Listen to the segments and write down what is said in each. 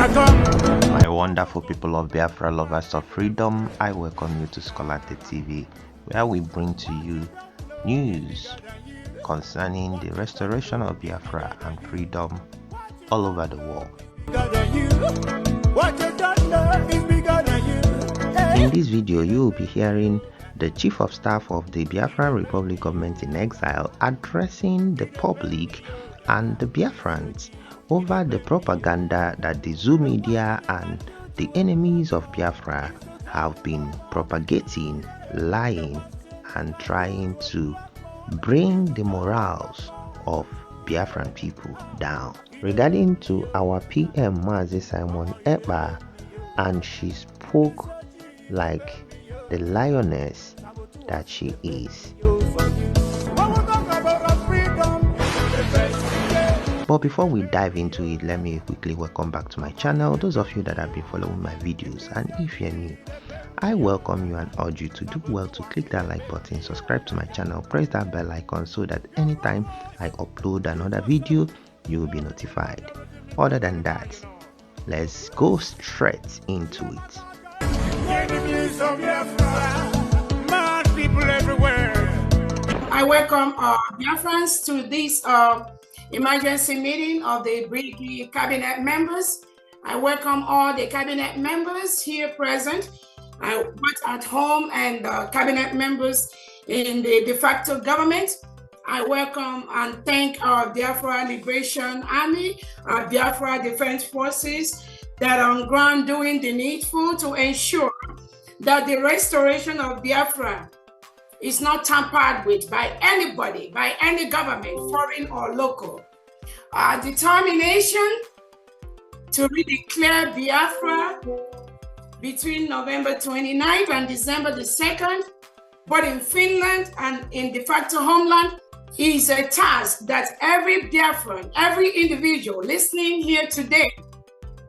My wonderful people of Biafra, lovers of freedom, I welcome you to Skolate TV, where we bring to you news concerning the restoration of Biafra and freedom all over the world. In this video, you will be hearing the Chief of Staff of the Biafra Republic Government in Exile addressing the public and the Biafrans over the propaganda that the Zoo media and the enemies of Biafra have been propagating, lying, and trying to bring the morals of Biafran people down. Regarding to our PM Mazi Simon Ekpa, and she spoke like the lioness that she is. But before we dive into it, let me quickly welcome back to my channel those of you that have been following my videos, and if you're new, I welcome you and urge you to do well to click that like button, subscribe to my channel, press that bell icon so that anytime I upload another video, you will be notified. Other than that, let's go straight into it. I welcome Biafrans to this emergency meeting of the BRGIE cabinet members. I welcome all the cabinet members here present, both at home and cabinet members in the de facto government. I welcome and thank our Biafra Liberation Army, our Biafra Defense Forces that are on ground doing the needful to ensure that the restoration of Biafra is not tampered with by anybody, by any government, foreign or local. Our determination to redeclare Biafra between November 29th and December the 2nd, both in Finland and in de facto homeland, is a task that every Biafran, every individual listening here today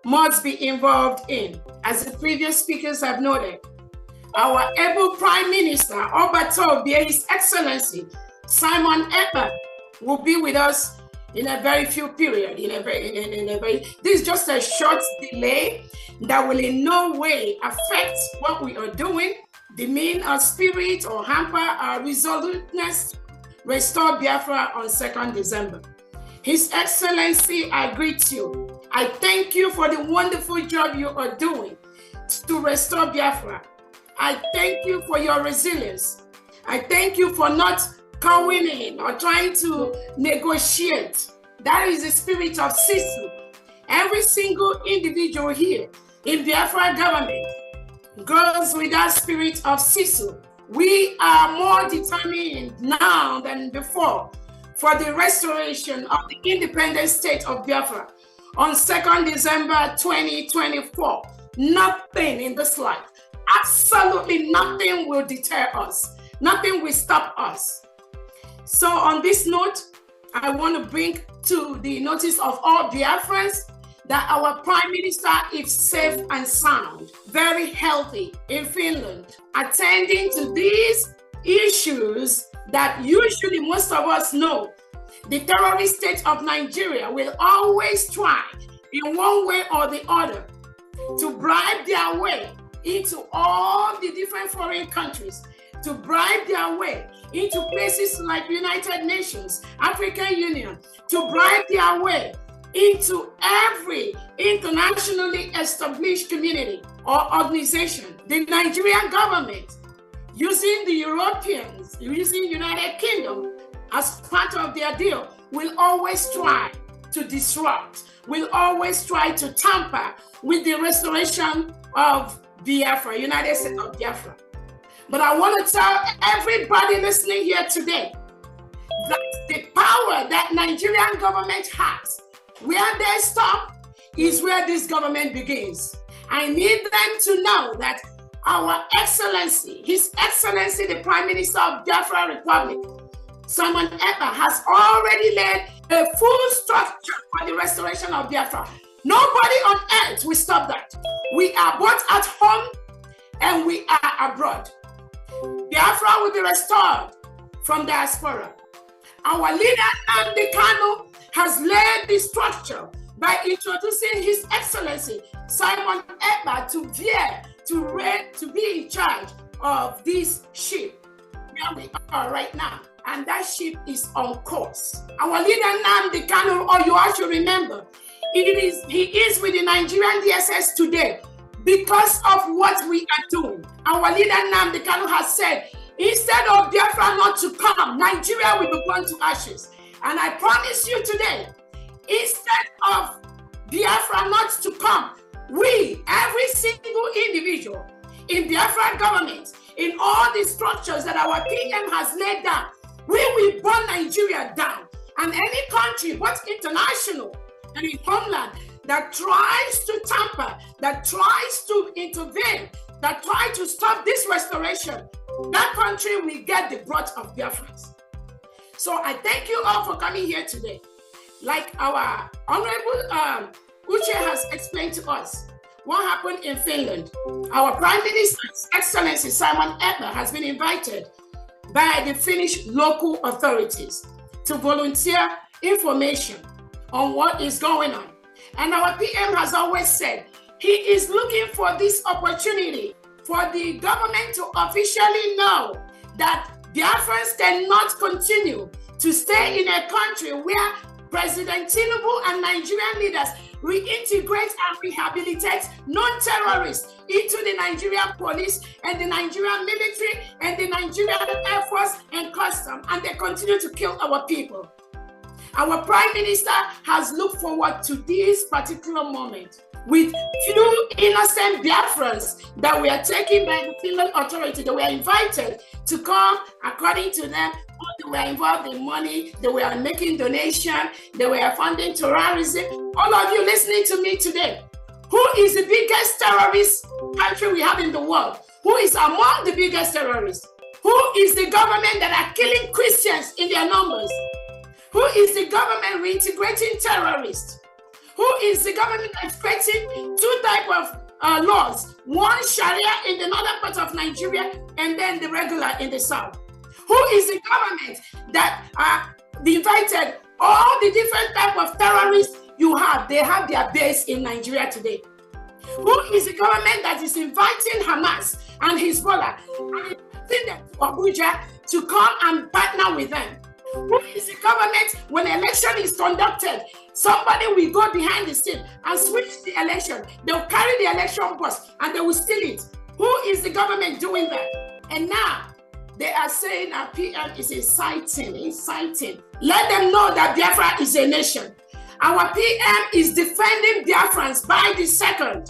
must be involved in. As the previous speakers have noted, our able Prime Minister, Obato, His Excellency Simon Ekpa, will be with us in a very few period. This is just a short delay that will in no way affect what we are doing, demean our spirit or hamper our resoluteness. Restore Biafra on 2nd December. His Excellency, I greet you. I thank you for the wonderful job you are doing to restore Biafra. I thank you for your resilience. I thank you for not cowing in or trying to negotiate. That is the spirit of Sisu. Every single individual here in Biafra government goes with that spirit of Sisu. We are more determined now than before for the restoration of the independent state of Biafra on 2nd December 2024. Nothing in this life, absolutely nothing will deter us. Nothing will stop us. So on this note, I want to bring to the notice of all Biafrans that our Prime Minister is safe and sound, very healthy in Finland, attending to these issues that usually most of us know. The terrorist state of Nigeria will always try in one way or the other to bribe their way into all the different foreign countries, to bribe their way into places like United Nations, African Union, to bribe their way into every internationally established community or organization. The Nigerian government, using the Europeans, using United Kingdom as part of their deal, will always try to disrupt, will always try to tamper with the restoration of Biafra, United States of Biafra. But I want to tell everybody listening here today that the power that Nigerian government has, where they stop is where this government begins. I need them to know that our Excellency, His Excellency, the Prime Minister of Biafra Republic, Simon Ekpa, has already laid a full structure for the restoration of Biafra. Nobody on earth will stop that. We are both at home and we are abroad. Biafra will be restored from diaspora. Our leader, Nnamdi Kanu, has laid the structure by introducing His Excellency Simon Ekpa to be in charge of this ship where we are right now. And that ship is on course. Our leader Nnamdi Kanu, or you all should remember, he is with the Nigerian DSS today because of what we are doing. Our leader Nnamdi Kanu has said, instead of Biafra not to come, Nigeria will be burned to ashes. And I promise you today, instead of Biafra not to come, we, every single individual in Biafra government, in all the structures that our PM has laid down, we will burn Nigeria down. And any country, both international and in homeland, that tries to tamper, that tries to intervene, that tries to stop this restoration, that country will get the brunt of Biafrans. So I thank you all for coming here today. Like our Honorable Uche has explained to us what happened in Finland. Our Prime Minister, His Excellency Simon Ekpa, has been invited by the Finnish local authorities to volunteer information on what is going on. And our PM has always said he is looking for this opportunity for the government to officially know that Biafrans cannot continue to stay in a country where President Tinubu and Nigerian leaders reintegrate and rehabilitate non-terrorists into the Nigerian police and the Nigerian military and the Nigerian Air Force and Custom, and they continue to kill our people. Our Prime Minister has looked forward to this particular moment with few innocent Biafrans that were taken by the Finland authority. They were invited to come, according to them, they were involved in money, they were making donations, they were funding terrorism. All of you listening to me today, who is the biggest terrorist country we have in the world? Who is among the biggest terrorists? Who is the government that are killing Christians in their numbers? Who is the government reintegrating terrorists? Who is the government expecting two types of laws? One Sharia in the northern part of Nigeria and then the regular in the south. Who is the government that invited all the different types of terrorists you have? They have their base in Nigeria today. Who is the government that is inviting Hamas and Hezbollah and inviting them to Abuja to come and partner with them? Who is the government when election is conducted? Somebody will go behind the scene and switch the election. They'll carry the election bus and they will steal it. Who is the government doing that? And now they are saying our PM is inciting. Let them know that Biafra is a nation. Our PM is defending Biafrans by the second.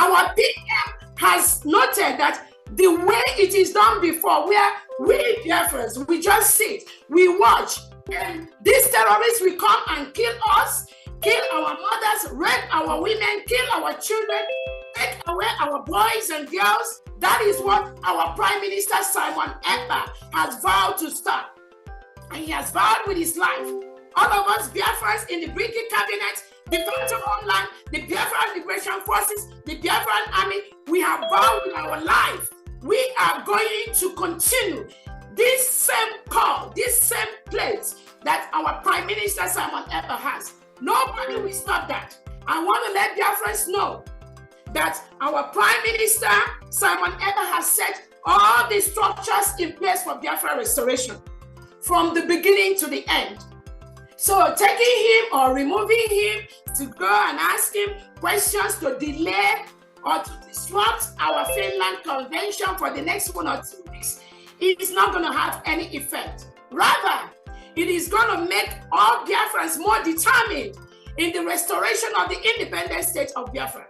Our PM has noted that the way it is done before, where we Biafrans, we just sit, we watch, and these terrorists will come and kill us, kill our mothers, rape our women, kill our children, take away our boys and girls. That is what our Prime Minister Simon Ekpa has vowed to stop. And he has vowed with his life. All of us Biafrans in the BRGIE cabinet, the Defense Homeland, the Biafran Liberation Forces, the Biafran Army, we have vowed with our life. We are going to continue this same call, this same place that our Prime Minister Simon Ekpa has. Nobody will stop that. I want to let Biafrans know that our Prime Minister Simon Ekpa has set all the structures in place for Biafra restoration from the beginning to the end. So taking him or removing him to go and ask him questions to delay or to disrupt our Finland Convention for the next 1 or 2 weeks, it is not going to have any effect. Rather, it is going to make all Biafrans more determined in the restoration of the independent state of Biafra.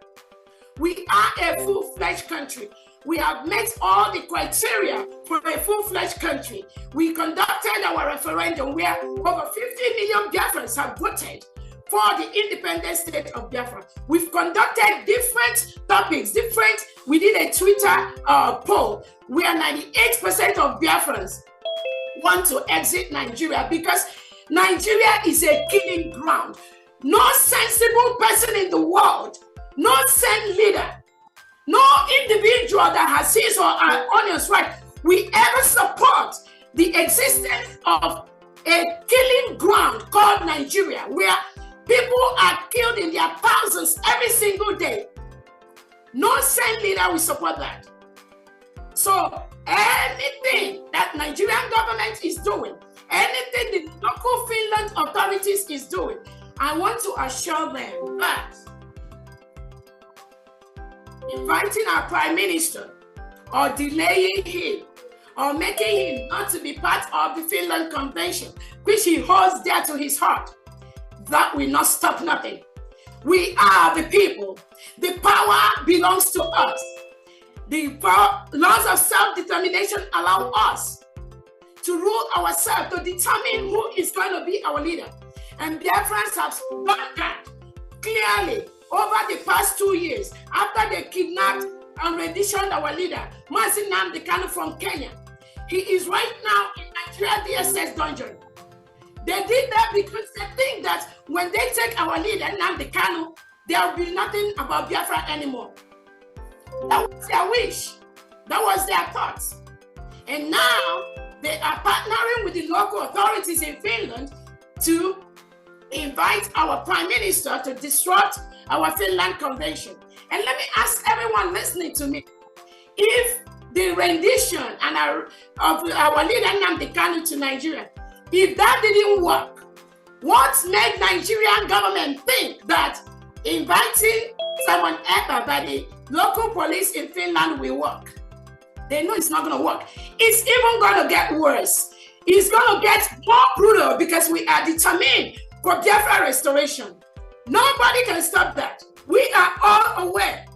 We are a full-fledged country. We have met all the criteria for a full-fledged country. We conducted our referendum where over 50 million Biafrans have voted for the independent state of Biafra. We've conducted different topics, we did a Twitter poll where 98% of Biafrans want to exit Nigeria because Nigeria is a killing ground. No sensible person in the world, no sane leader, no individual that has his or her onions right will ever support the existence of a killing ground called Nigeria, where People are killed in their thousands every single day. No sane leader will support that. So anything that Nigerian government is doing, anything the local Finland authorities is doing, I want to assure them that inviting our Prime Minister or delaying him or making him not to be part of the Finland Convention, which he holds dear to his heart, that will not stop nothing. We are the people. The power belongs to us. The laws of self-determination allow us to rule ourselves, to determine who is going to be our leader. And Biafrans have done that clearly over the past 2 years after they kidnapped and renditioned our leader, Mazi Nnamdi Kanu from Kenya. He is right now in Nigeria DSS dungeon. They did that because they think that when they take our leader, Nnamdi Kanu, there will be nothing about Biafra anymore. That was their wish. That was their thoughts. And now they are partnering with the local authorities in Finland to invite our Prime Minister to disrupt our Finland Convention. And let me ask everyone listening to me, if the rendition of our leader Nnamdi Kanu to Nigeria, if that didn't work, what made Nigerian government think that inviting someone Ekpa by the local police in Finland will work? They know it's not going to work. It's even going to get worse. It's going to get more brutal because we are determined for Biafra restoration. Nobody can stop that. We are all aware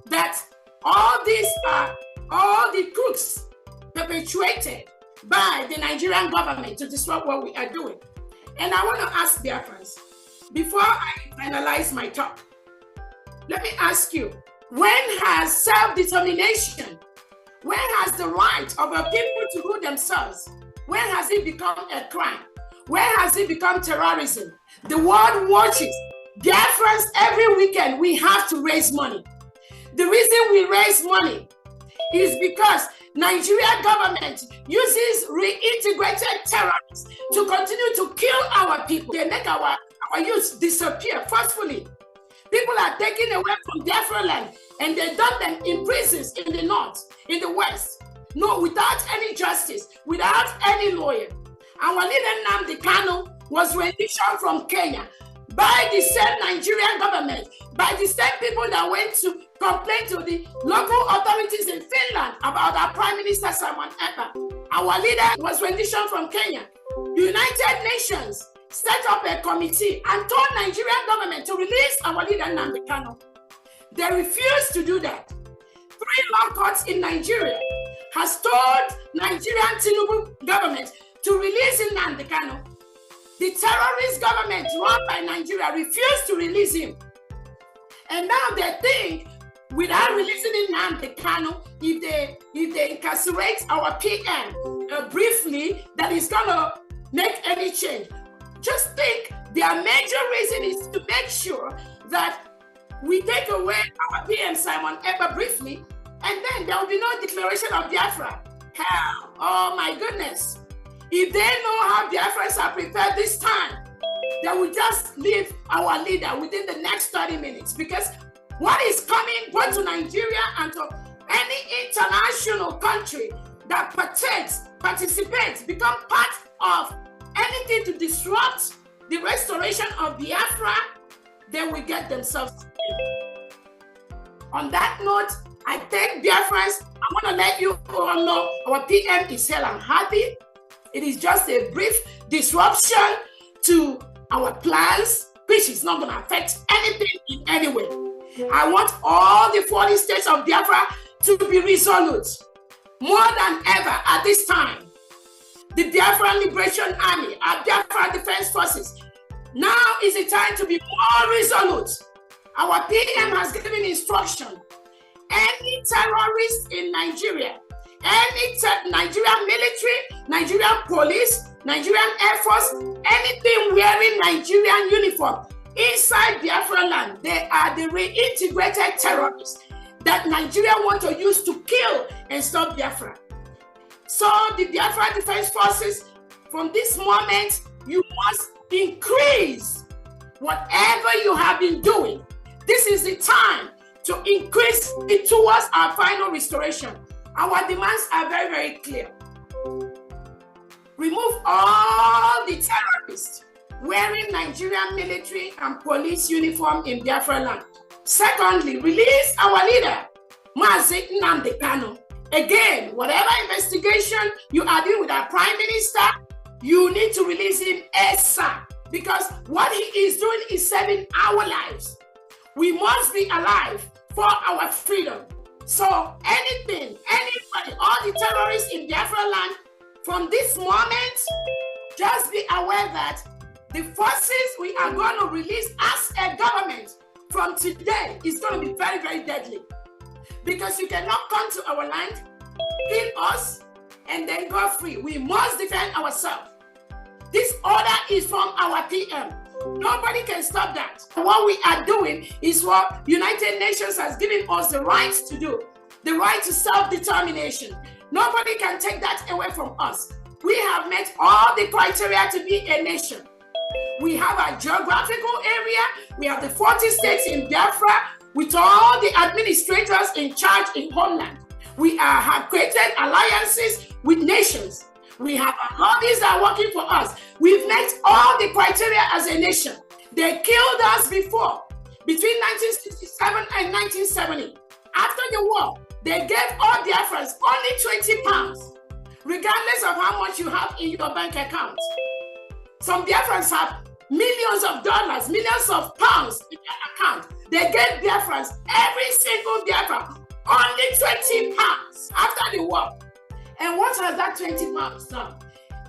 that all these are all the crooks perpetuated by the Nigerian government to disrupt what we are doing. And I want to ask Biafrans, before I finalize my talk, let me ask you, when has self-determination, when has the right of our people to rule themselves, when has it become a crime? When has it become terrorism? The world watches. Biafrans, every weekend we have to raise money. The reason we raise money is because Nigerian government uses reintegrated terrorists to continue to kill our people. They make our youth disappear forcefully. People are taken away from Biafra land and they dump them in prisons in the north, in the west. No, without any justice, without any lawyer. Our leader Nnamdi Kanu was renditioned from Kenya by the same Nigerian government, by the same people that went to complain to the local authorities in Finland about our Prime Minister Simon Ekpa. Our leader was renditioned from Kenya. United Nations set up a committee and told Nigerian government to release our leader Nnamdi Kanu. They refused to do that. 3 law courts in Nigeria has told Nigerian Tinubu government to release Nnamdi Kanu. The terrorist government run by Nigeria refused to release him. And now they think without releasing Nnamdi Kanu, if they incarcerate our PM briefly, that is going to make any change. Just think their major reason is to make sure that we take away our PM Simon Ekpa briefly, and then there will be no declaration of Biafra. Hell, oh my goodness. If they know how Biafrans are prepared this time, they will just leave our leader within the next 30 minutes, because what is coming both to Nigeria and to any international country that participates, become part of anything to disrupt the restoration of Biafra, they will get themselves killed. On that note, I thank Biafrans. I want to let you all know our PM is hell and happy. It is just a brief disruption to our plans, which is not going to affect anything in any way. I want all the 40 states of Biafra to be resolute, more than ever at this time. The Biafra Liberation Army, our Biafra Defense Forces, now is the time to be more resolute. Our PM has given instruction. Any terrorist in Nigeria, any Nigerian military, Nigerian police, Nigerian Air Force, anything wearing Nigerian uniform inside Biafra land, they are the reintegrated terrorists that Nigeria want to use to kill and stop Biafra. So the Biafra Defense Forces, from this moment, you must increase whatever you have been doing, this is the time to increase it towards our final restoration. Our demands are very, very clear. Remove all the terrorists wearing Nigerian military and police uniform in Biafra land. Secondly, release our leader, Mazi Nnamdi Kanu. Again, whatever investigation you are doing with our Prime Minister, you need to release him ASAP, because what he is doing is saving our lives. We must be alive for our freedom. So anything, anybody, all the terrorists in Biafra land, from this moment, just be aware that the forces we are going to release as a government from today is going to be very, very deadly. Because you cannot come to our land, kill us, and then go free. We must defend ourselves. This order is from our PM. Nobody can stop that. What we are doing is what United Nations has given us the right to do, the right to self-determination. Nobody can take that away from us. We have met all the criteria to be a nation. We have a geographical area. We have the 40 states in Biafra with all the administrators in charge in Homeland. We have created alliances with nations. We have lobbies that are working for us. We've met all the criteria as a nation. They killed us before, between 1967 and 1970. After the war, they gave all Biafrans only 20 pounds, regardless of how much you have in your bank account. Some Biafrans have millions of dollars, millions of pounds in their account. They gave Biafrans, every single Biafran, only 20 pounds after the war. And what has that 20 pounds done?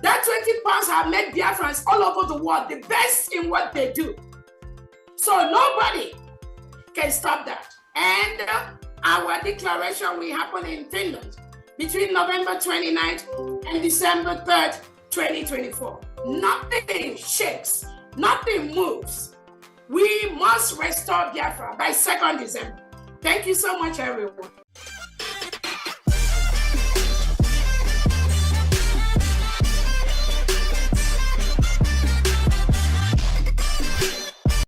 That 20 pounds have made Biafrans all over the world the best in what they do. So nobody can stop that. And our declaration will happen in Finland between November 29th and December 3rd, 2024. Nothing shakes, nothing moves. We must restore Biafra by 2nd December. Thank you so much, everyone.